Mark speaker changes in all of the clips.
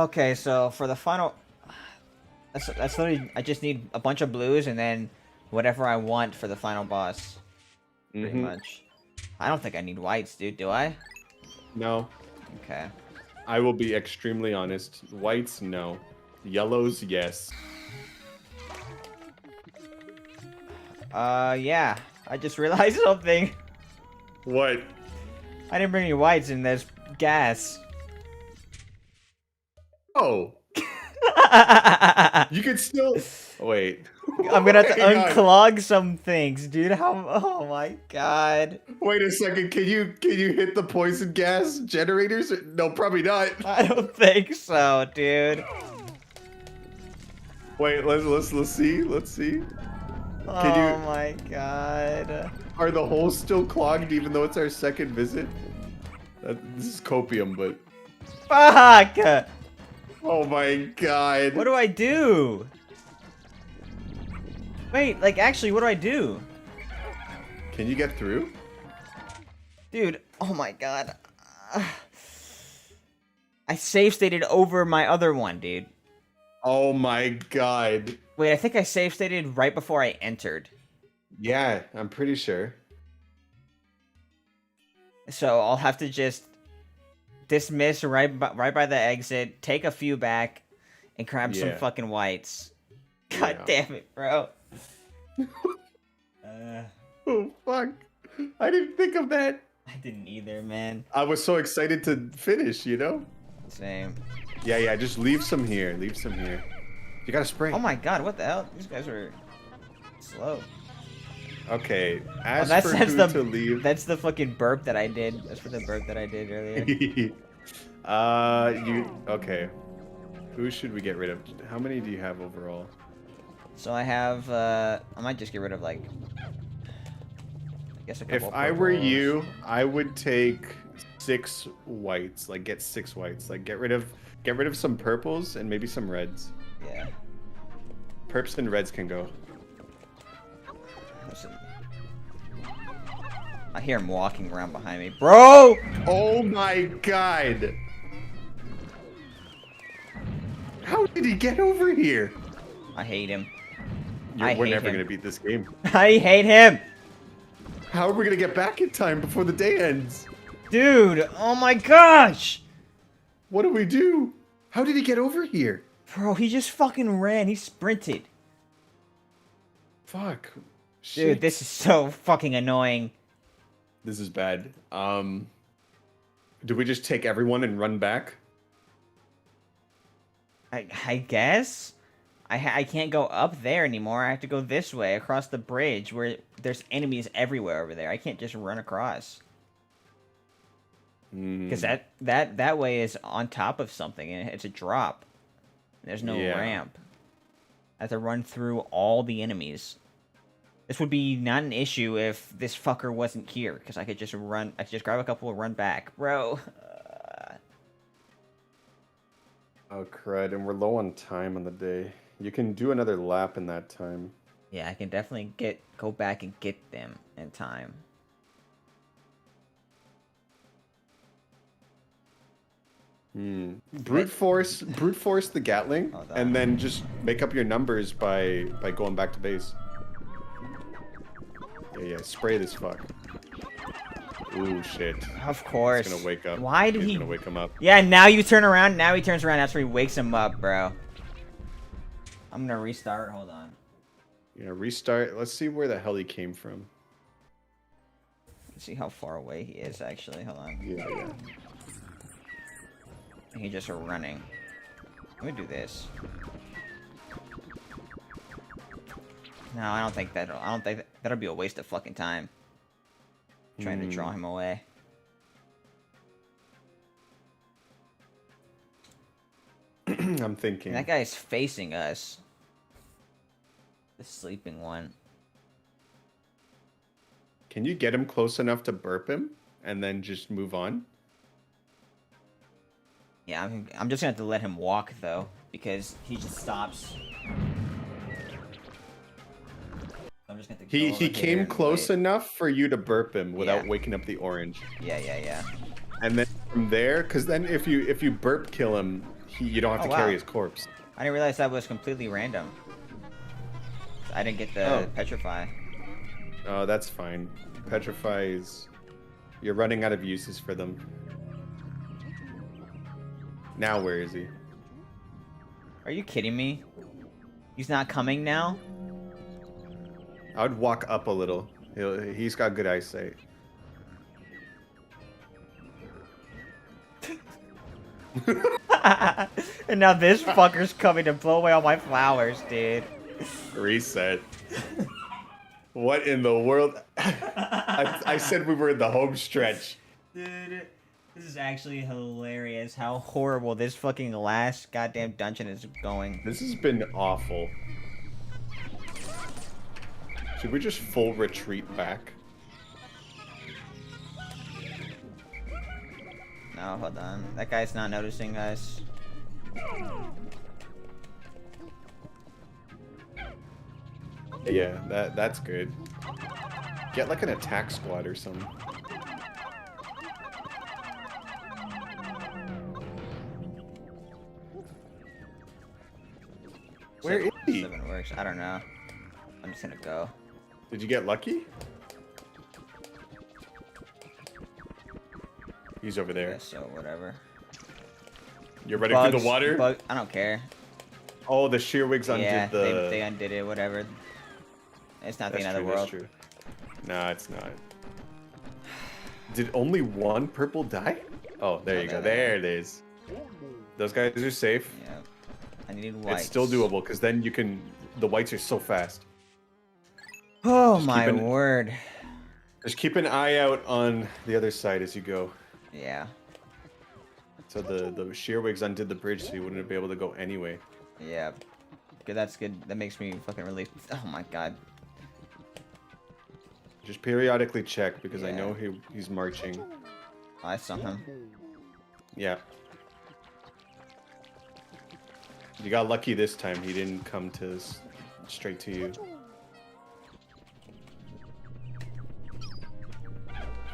Speaker 1: Okay, so for the final, that's literally I just need a bunch of blues and then whatever I want for the final boss. Pretty much. I don't think I need whites, dude. Do I?
Speaker 2: No.
Speaker 1: Okay.
Speaker 2: I will be extremely honest. Whites, no. Yellows, yes.
Speaker 1: Yeah. I just realized something.
Speaker 2: What?
Speaker 1: I didn't bring any whites and there's gas.
Speaker 2: Oh. You could still... Wait.
Speaker 1: I'm gonna have to
Speaker 2: Hang on.
Speaker 1: unclog some things, dude. Oh my god.
Speaker 2: Wait a second. Can you hit the poison gas generators? No, probably not.
Speaker 1: I don't think so, dude.
Speaker 2: Wait, let's see. Let's see.
Speaker 1: Oh my god.
Speaker 2: Are the holes still clogged even though it's our second visit? This is copium, but...
Speaker 1: Fuck!
Speaker 2: Oh my god.
Speaker 1: What do I do? Wait, like actually, what do I do?
Speaker 2: Can you get through?
Speaker 1: Dude, oh my god. I save stated over my other one, dude.
Speaker 2: Oh my god.
Speaker 1: Wait, I think I save stated right before I entered.
Speaker 2: Yeah, I'm pretty sure.
Speaker 1: So I'll have to just dismiss right by the exit, take a few back, and grab some fucking whites. God damn it, bro.
Speaker 2: Oh fuck. I didn't think of that.
Speaker 1: I didn't either, man.
Speaker 2: I was so excited to finish, you know?
Speaker 1: Same.
Speaker 2: Yeah, just leave some here. Leave some here. You gotta spray.
Speaker 1: Oh my god, what the hell? These guys are slow.
Speaker 2: Okay,
Speaker 1: That's
Speaker 2: to leave.
Speaker 1: That's the fucking burp that I did. That's for the burp that I did earlier.
Speaker 2: Okay. Who should we get rid of? How many do you have overall?
Speaker 1: So I have, I might just get rid of, like, I guess a couple
Speaker 2: If I were you, I would take 6 whites. Like, get 6 whites. Like, get rid of some purples and maybe some reds.
Speaker 1: Yeah.
Speaker 2: Purps and reds can go.
Speaker 1: Listen. I hear him walking around behind me. Bro!
Speaker 2: Oh my god! How did he get over here?
Speaker 1: I hate him.
Speaker 2: We're never gonna beat this game.
Speaker 1: I hate him!
Speaker 2: How are we gonna get back in time before the day ends?
Speaker 1: Dude, oh my gosh!
Speaker 2: What do we do? How did he get over here?
Speaker 1: Bro, he just fucking ran. He sprinted.
Speaker 2: Fuck. Shit.
Speaker 1: Dude, this is so fucking annoying.
Speaker 2: This is bad. Do we just take everyone and run back?
Speaker 1: I guess? I can't go up there anymore. I have to go this way, across the bridge, where there's enemies everywhere over there. I can't just run across. Because that way is on top of something, and it's a drop. There's no ramp. I have to run through all the enemies. This would be not an issue if this fucker wasn't here, because I could just run. I could just grab a couple and run back, bro.
Speaker 2: Oh crud! And we're low on time on the day. You can do another lap in that time.
Speaker 1: Yeah, I can definitely go back and get them in time.
Speaker 2: Brute force the Gatling, and then just make up your numbers by going back to base. Yeah, spray this fuck. Ooh, shit.
Speaker 1: Of course.
Speaker 2: He's gonna wake up.
Speaker 1: Why did
Speaker 2: He's gonna wake him up.
Speaker 1: Yeah, now you turn around. Now he turns around. That's where he wakes him up, bro. I'm gonna restart. Hold on.
Speaker 2: Yeah, restart. Let's see where the hell he came from.
Speaker 1: Let's see how far away he is, actually. Hold on.
Speaker 2: Yeah.
Speaker 1: He's just running. Let me do this. No, I don't think that'll be a waste of fucking time. Trying to draw him away.
Speaker 2: I'm thinking.
Speaker 1: That guy's facing us. The sleeping one.
Speaker 2: Can you get him close enough to burp him and then just move on?
Speaker 1: Yeah, I'm just gonna have to let him walk though, because he just stops. I'm just gonna have to
Speaker 2: He came close enough for you to burp him without waking up the orange.
Speaker 1: Yeah.
Speaker 2: And then from there, because then if you burp kill him, you don't have to carry his corpse.
Speaker 1: I didn't realize that was completely random. I didn't get the petrify.
Speaker 2: Oh, that's fine. Petrify is... You're running out of uses for them. Now where is he?
Speaker 1: Are you kidding me? He's not coming now?
Speaker 2: I would walk up a little. He's got good eyesight.
Speaker 1: And now this fucker's coming to blow away all my flowers, dude.
Speaker 2: Reset. What in the world? I said we were in the home stretch.
Speaker 1: Dude, this is actually hilarious how horrible this fucking last goddamn dungeon is going.
Speaker 2: This has been awful. Should we just full retreat back?
Speaker 1: No, hold on. That guy's not noticing us.
Speaker 2: Yeah, that's good. Get like an attack squad or something. Where is he?
Speaker 1: 7 works. I don't know. I'm just gonna go.
Speaker 2: Did you get lucky? He's over there.
Speaker 1: So whatever.
Speaker 2: You're running through the water?
Speaker 1: I don't care.
Speaker 2: Oh, the shearwigs undid the...
Speaker 1: they undid it, whatever. It's not the end of the world.
Speaker 2: That's true. No, it's not. Did only one purple die? Oh, there you go. There it is. Those guys are safe.
Speaker 1: Yeah. I need whites.
Speaker 2: It's still doable, because then you can... The whites are so fast.
Speaker 1: Oh my word.
Speaker 2: Just keep an eye out on the other side as you go.
Speaker 1: Yeah.
Speaker 2: So the shearwigs undid the bridge, so you wouldn't be able to go anyway.
Speaker 1: Yeah. Good, that's good. That makes me fucking relieved. Oh my god.
Speaker 2: Just periodically check, because I know he's marching.
Speaker 1: I saw him.
Speaker 2: Yeah. You got lucky this time. He didn't come to straight to you.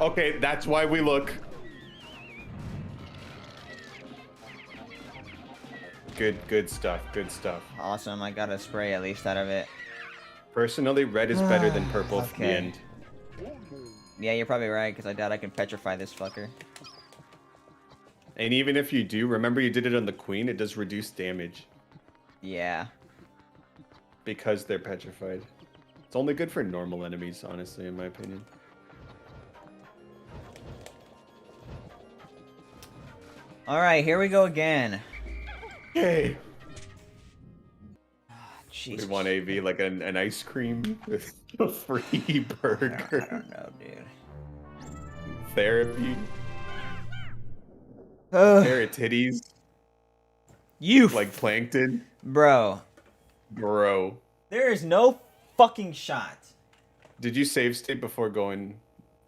Speaker 2: Okay, that's why we look. Good stuff. Good stuff.
Speaker 1: Awesome. I got a spray at least out of it.
Speaker 2: Personally, red is better than purple for the end.
Speaker 1: Yeah, you're probably right, because I doubt I can petrify this fucker.
Speaker 2: And even if you do, remember you did it on the queen, it does reduce damage.
Speaker 1: Yeah.
Speaker 2: Because they're petrified. It's only good for normal enemies, honestly, in my opinion.
Speaker 1: Alright, here we go again.
Speaker 2: Hey.
Speaker 1: Jesus.
Speaker 2: We want AV like an ice cream with a free burger.
Speaker 1: I don't know, dude.
Speaker 2: Therapy. Carrot titties.
Speaker 1: You
Speaker 2: like plankton.
Speaker 1: Bro.
Speaker 2: There
Speaker 1: is no fucking shot.
Speaker 2: Did you save state before going,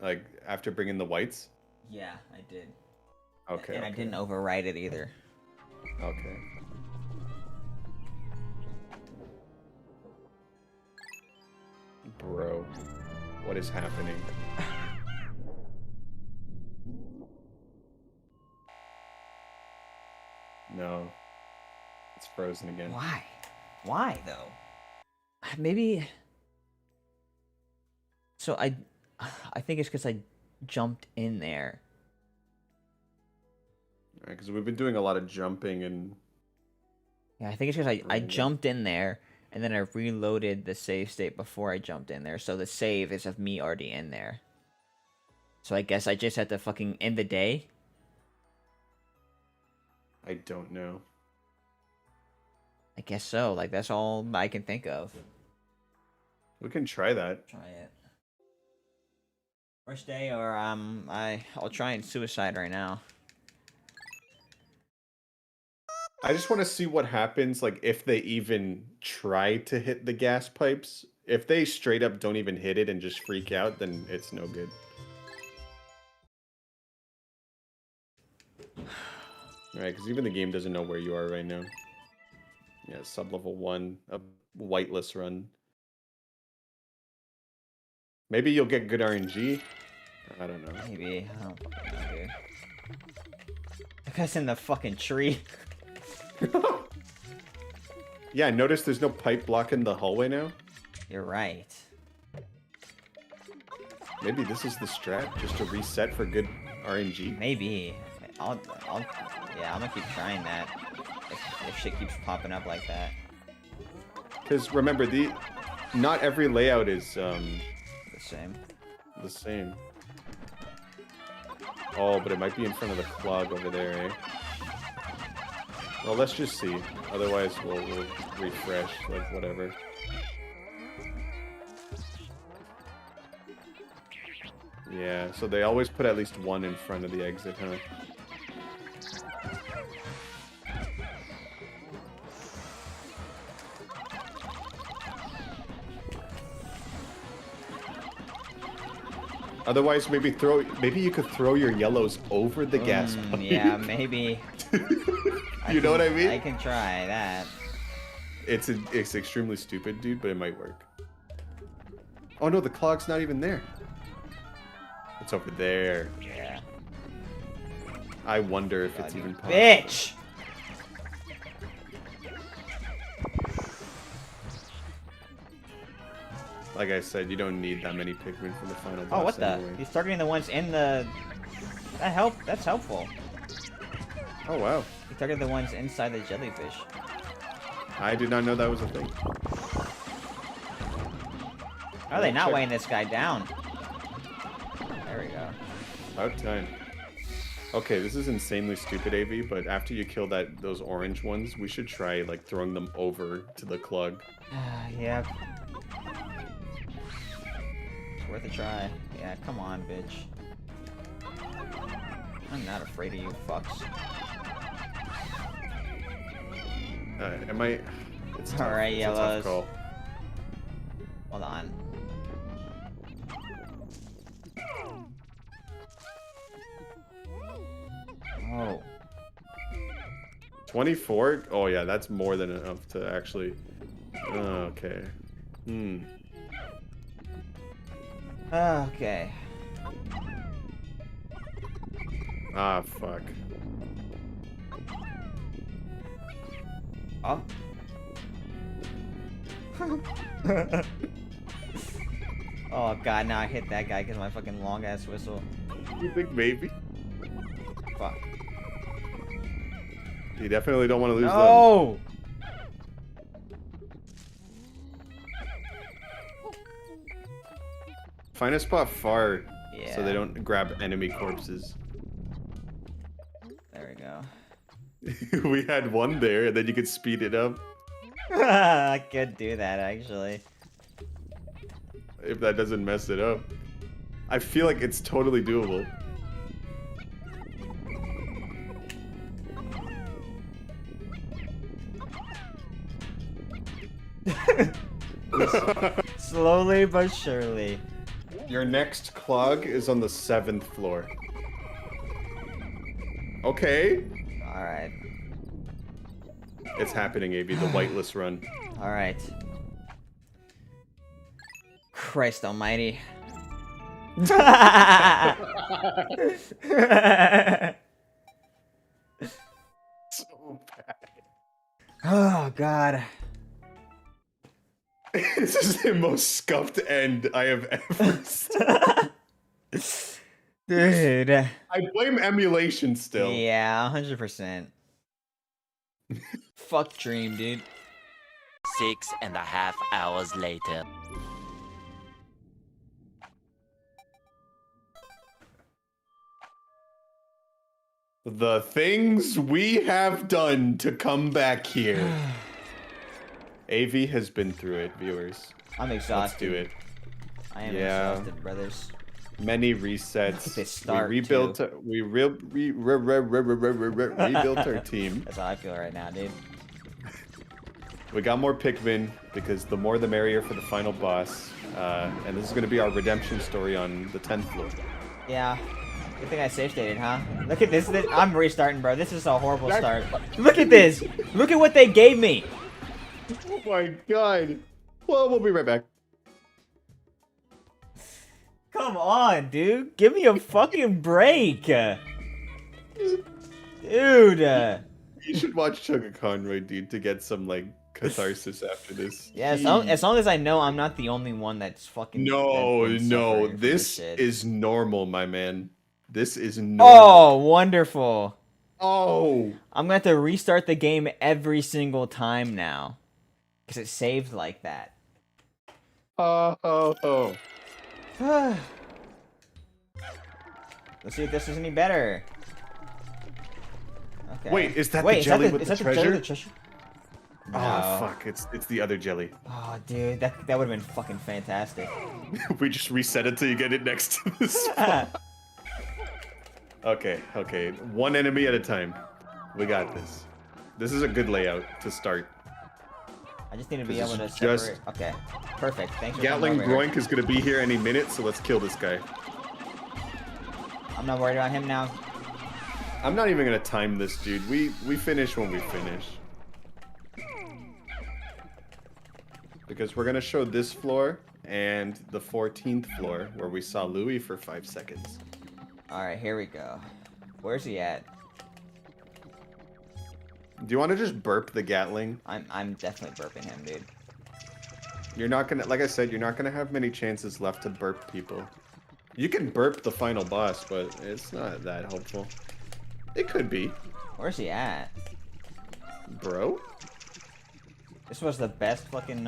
Speaker 2: like, after bringing the whites?
Speaker 1: Yeah, I did.
Speaker 2: Okay.
Speaker 1: And I didn't overwrite it either.
Speaker 2: Okay. Bro, what is happening? No. It's frozen again.
Speaker 1: Why? Why, though? Maybe... So I think it's because I jumped in there.
Speaker 2: Because we've been doing a lot of jumping and...
Speaker 1: Yeah, I think it's because I jumped in there, and then I reloaded the save state before I jumped in there, so the save is of me already in there. So I guess I just had to fucking end the day?
Speaker 2: I don't know.
Speaker 1: I guess so. Like, that's all I can think of.
Speaker 2: We can try that.
Speaker 1: Try it. First day, or I'll try and suicide right now.
Speaker 2: I just want to see what happens, like, if they even try to hit the gas pipes. If they straight up don't even hit it and just freak out, then it's no good. Alright, because even the game doesn't know where you are right now. Yeah, sub-level 1, a whiteless run. Maybe you'll get good RNG? I don't know.
Speaker 1: Maybe. I don't fucking know, dude. The guy's in the fucking tree.
Speaker 2: Yeah, notice there's no pipe blocking the hallway now.
Speaker 1: You're right.
Speaker 2: Maybe this is the strat, just to reset for good RNG.
Speaker 1: Maybe. Yeah, I'm gonna keep trying that. If shit keeps popping up like that.
Speaker 2: Because remember, not every layout is
Speaker 1: The same.
Speaker 2: the same. Oh, but it might be in front of the clog over there, eh? Well, let's just see. Otherwise, we'll refresh, like, whatever. Yeah, so they always put at least one in front of the exit, huh? Otherwise, maybe you could throw your yellows over the gas pipe.
Speaker 1: Yeah, maybe.
Speaker 2: You know what I mean?
Speaker 1: I can try that.
Speaker 2: It's extremely stupid, dude, but it might work. Oh no, the clog's not even there. It's over there.
Speaker 1: Yeah.
Speaker 2: I wonder if it's even possible.
Speaker 1: Bitch!
Speaker 2: Like I said, you don't need that many Pikmin for the final boss.
Speaker 1: Oh, what the?
Speaker 2: anyway.
Speaker 1: He's targeting the ones in the... That's helpful.
Speaker 2: Oh wow.
Speaker 1: He targeted the ones inside the jellyfish.
Speaker 2: I did not know that was a thing.
Speaker 1: How are they not weighing this guy down? There we go.
Speaker 2: About time. Okay, this is insanely stupid, AV, but after you kill those orange ones, we should try, like, throwing them over to the clog.
Speaker 1: Yeah. It's worth a try. Yeah, come on, bitch. I'm not afraid of you fucks.
Speaker 2: Am I... It's tough.
Speaker 1: Alright,
Speaker 2: It's a
Speaker 1: yellows.
Speaker 2: tough call.
Speaker 1: Hold on. Oh.
Speaker 2: 24? Oh yeah, that's more than enough to actually... okay.
Speaker 1: Okay.
Speaker 2: Ah, fuck.
Speaker 1: Oh. Oh god, now I hit that guy because my fucking long ass whistle.
Speaker 2: You think maybe?
Speaker 1: Fuck.
Speaker 2: You definitely don't want to lose them.
Speaker 1: No!
Speaker 2: Find a spot far
Speaker 1: Yeah.
Speaker 2: so they don't grab enemy corpses.
Speaker 1: There we go.
Speaker 2: We had one there, and then you could speed it up.
Speaker 1: I could do that actually.
Speaker 2: If that doesn't mess it up. I feel like it's totally doable.
Speaker 1: Slowly but surely.
Speaker 2: Your next clog is on the 7th floor. Okay.
Speaker 1: Alright.
Speaker 2: It's happening, AB, the whitelist run.
Speaker 1: Alright. Christ almighty.
Speaker 2: So bad.
Speaker 1: Oh god.
Speaker 2: This is the most scuffed end I have ever seen.
Speaker 1: Dude.
Speaker 2: I blame emulation still.
Speaker 1: Yeah, 100%. Fuck Dream, dude.
Speaker 3: 6.5 hours later.
Speaker 2: The things we have done to come back here. AV has been through it, viewers.
Speaker 1: I'm exhausted.
Speaker 2: Let's do it.
Speaker 1: I am
Speaker 2: Yeah.
Speaker 1: exhausted, brothers.
Speaker 2: Many resets.
Speaker 1: Look at this start,
Speaker 2: we rebuilt. We rebuilt our team.
Speaker 1: That's how I feel right now, dude.
Speaker 2: We got more Pikmin because the more the merrier for the final boss. And this is going to be our redemption story on the 10th floor.
Speaker 1: Yeah. Good thing I safe stated, huh? Look at this. I'm restarting, bro. This is a horrible start. Look at this. Look at what they gave me.
Speaker 2: Oh my god. Well, we'll be right back.
Speaker 1: Come on, dude. Give me a fucking break. Dude.
Speaker 2: You should watch Chugga Conroy, dude, to get some like catharsis after this.
Speaker 1: Yeah, as long as I know I'm not the only one that's fucking
Speaker 2: No,
Speaker 1: been
Speaker 2: no,
Speaker 1: suffering from this
Speaker 2: this
Speaker 1: shit.
Speaker 2: is normal, my man. This is normal.
Speaker 1: Oh, wonderful.
Speaker 2: Oh,
Speaker 1: I'm gonna have to restart the game every single time now. Because it saved like that.
Speaker 2: oh.
Speaker 1: Let's see if this is any better. Okay.
Speaker 2: Wait, is that the jelly with the treasure?
Speaker 1: No.
Speaker 2: Oh fuck! It's the other jelly.
Speaker 1: Oh, dude, that would have been fucking fantastic.
Speaker 2: We just reset it till you get it next to the spot. Okay, okay. One enemy at a time. We got this. This is a good layout to start.
Speaker 1: I just need to be able to
Speaker 2: just-
Speaker 1: separate. Okay, perfect. Thanks for
Speaker 2: Gatling
Speaker 1: coming over here.
Speaker 2: Groink is gonna be here any minute, so let's kill this guy.
Speaker 1: I'm not worried about him now.
Speaker 2: I'm not even gonna time this, dude. We finish when we finish. Because we're gonna show this floor and the 14th floor where we saw Louis for 5 seconds.
Speaker 1: Alright, here we go. Where's he at?
Speaker 2: Do you want to just burp the Gatling?
Speaker 1: I'm definitely burping him, dude.
Speaker 2: You're not gonna, like I said, you're not gonna have many chances left to burp people. You can burp the final boss, but it's not that helpful. It could be.
Speaker 1: Where's he at?
Speaker 2: Bro?
Speaker 1: This was the best fucking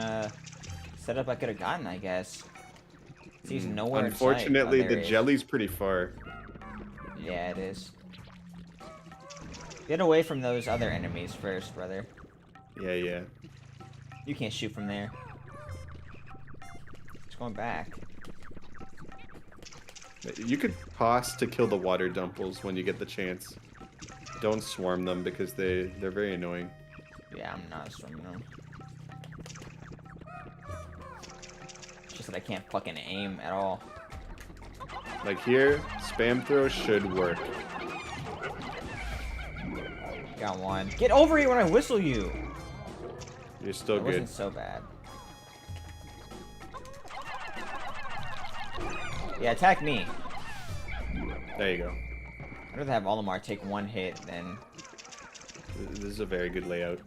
Speaker 1: setup I could have gotten, I guess. He's nowhere in sight.
Speaker 2: Unfortunately,
Speaker 1: Oh, there
Speaker 2: the
Speaker 1: he is.
Speaker 2: jelly's pretty far.
Speaker 1: Yeah, it is. Get away from those other enemies first, brother.
Speaker 2: Yeah, yeah.
Speaker 1: You can't shoot from there. It's going back.
Speaker 2: You could pause to kill the water dumples when you get the chance. Don't swarm them because they're very annoying.
Speaker 1: Yeah, I'm not swimming them. It's just that I can't fucking aim at all.
Speaker 2: Like here, spam throw should work.
Speaker 1: Got one. Get over here when I whistle you!
Speaker 2: You're still
Speaker 1: It
Speaker 2: good.
Speaker 1: wasn't so bad. Yeah, attack me.
Speaker 2: There you go.
Speaker 1: I'd rather have Olimar take one hit than
Speaker 2: This is a very good layout.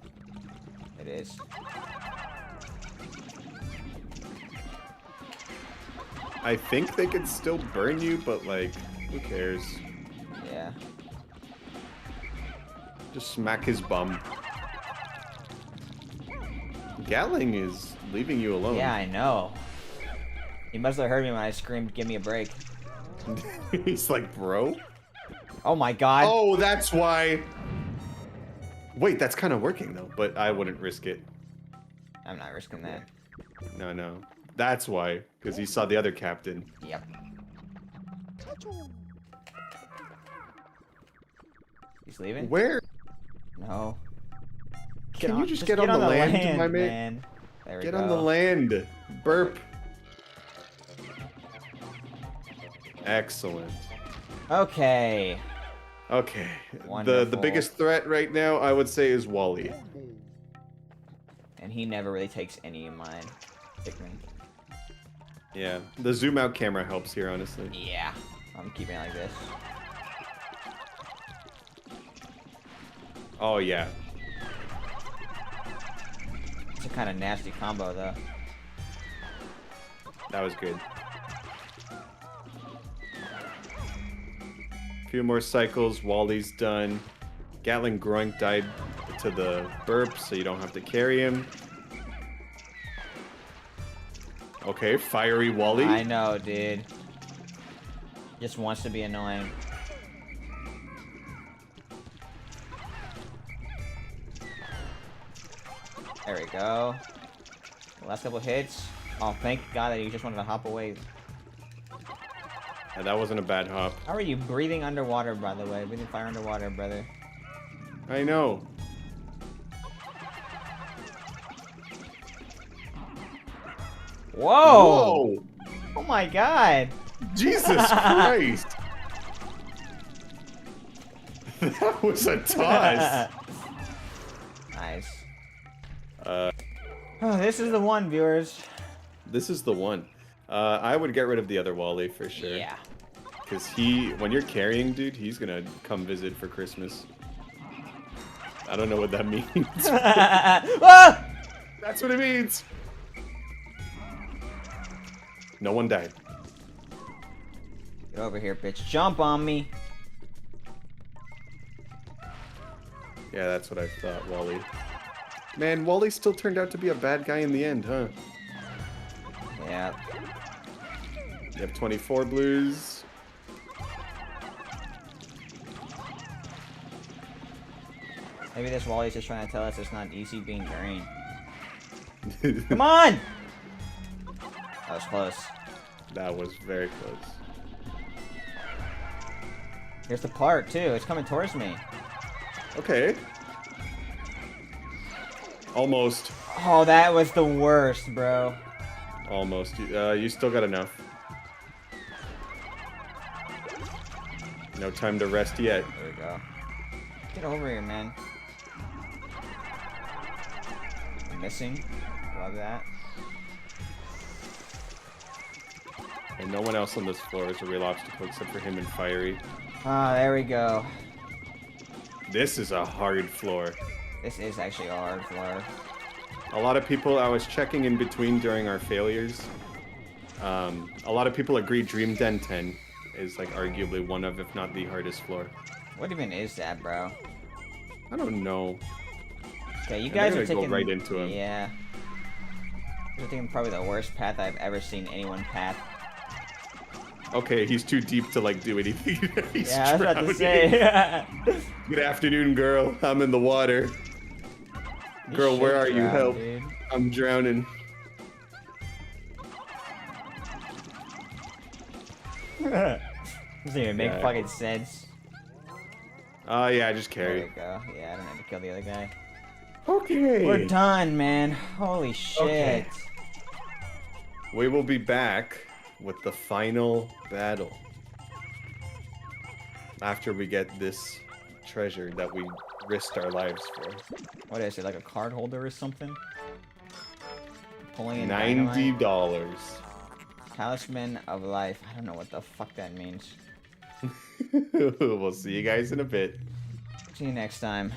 Speaker 1: it is.
Speaker 2: I think they could still burn you, but like, who cares?
Speaker 1: Yeah.
Speaker 2: Just smack his bum. Gatling is leaving you alone.
Speaker 1: Yeah, I know. He must have heard me when I screamed, "Give me a break."
Speaker 2: He's like, bro?
Speaker 1: Oh my god.
Speaker 2: Oh, that's why. Wait, that's kind of working though, but I wouldn't risk it.
Speaker 1: I'm not risking that.
Speaker 2: No, no. That's why, because he saw the other captain.
Speaker 1: Yep. He's leaving?
Speaker 2: Where?
Speaker 1: No.
Speaker 2: Can you just get on the land, my man?
Speaker 1: man? There we
Speaker 2: Get
Speaker 1: go.
Speaker 2: on the land. Burp. Excellent.
Speaker 1: Okay.
Speaker 2: Okay. The
Speaker 1: Wonderful.
Speaker 2: biggest threat right now, I would say, is Wally.
Speaker 1: And he never really takes any of mine. Pikmin.
Speaker 2: Yeah. The zoom out camera helps here, honestly.
Speaker 1: Yeah. I'm keeping it like this.
Speaker 2: Oh, yeah.
Speaker 1: It's a kind of nasty combo, though.
Speaker 2: That was good. Few more cycles. Wally's done. Gatling Groink died to the burp, so you don't have to carry him. Okay, fiery Wally.
Speaker 1: I know, dude. Just wants to be annoying. There we go. Last couple hits. Oh, thank God that you just wanted to hop away.
Speaker 2: Yeah, that wasn't a bad hop.
Speaker 1: How are you breathing underwater, by the way? Breathing fire underwater, brother.
Speaker 2: I know.
Speaker 1: Whoa!
Speaker 2: Whoa!
Speaker 1: Oh my God!
Speaker 2: Jesus Christ! That was a toss.
Speaker 1: Nice.
Speaker 2: Uh,
Speaker 1: Oh, this is the one, viewers.
Speaker 2: this is the one. I would get rid of the other Wally for sure.
Speaker 1: Yeah.
Speaker 2: Because when you're carrying, dude, he's gonna come visit for Christmas. I don't know what that means.
Speaker 1: Ah!
Speaker 2: That's what it means. No one died.
Speaker 1: Get over here, bitch. Jump on me.
Speaker 2: Yeah, that's what I thought, Wally. Man, Wally still turned out to be a bad guy in the end, huh?
Speaker 1: Yeah.
Speaker 2: You have 24 blues.
Speaker 1: Maybe this Wally's just trying to tell us it's not easy being green. Come on! That was close.
Speaker 2: That was very close.
Speaker 1: Here's the part, too. It's coming towards me.
Speaker 2: Okay. Almost.
Speaker 1: Oh, that was the worst, bro.
Speaker 2: Almost. You still got enough. No time to rest yet.
Speaker 1: There we go. Get over here, man. I'm missing. Love that.
Speaker 2: And no one else on this floor is a real obstacle except for him and Fiery.
Speaker 1: Ah, there we go.
Speaker 2: This is a hard floor.
Speaker 1: This is actually a hard floor.
Speaker 2: A lot of people, I was checking in between during our failures. A lot of people agree Dream Den 10 is like arguably one of, if not the hardest floor.
Speaker 1: What even is that, bro?
Speaker 2: I don't know.
Speaker 1: Okay, you guys are taking...
Speaker 2: go right into him.
Speaker 1: Yeah. You're taking probably the worst path I've ever seen anyone path.
Speaker 2: Okay, he's too deep to like do anything. He's
Speaker 1: Yeah, I was about to
Speaker 2: drowning.
Speaker 1: say.
Speaker 2: Good afternoon, girl. I'm in the water.
Speaker 1: You
Speaker 2: Girl, where are
Speaker 1: should
Speaker 2: you?
Speaker 1: drown,
Speaker 2: Help.
Speaker 1: dude.
Speaker 2: I'm drowning.
Speaker 1: Doesn't even make
Speaker 2: Yeah.
Speaker 1: fucking sense.
Speaker 2: Oh, yeah, I just
Speaker 1: There
Speaker 2: carry.
Speaker 1: we go. Yeah, I don't have to kill the other guy.
Speaker 2: Okay.
Speaker 1: We're done, man. Holy shit.
Speaker 2: Okay. We will be back with the final battle. After we get this treasure that we risked our lives for.
Speaker 1: What is it, like a card holder or something? Pulling in
Speaker 2: $90.
Speaker 1: dynamite? Talisman of Life. I don't know what the fuck that means.
Speaker 2: We'll see you guys in a bit.
Speaker 1: See you next time.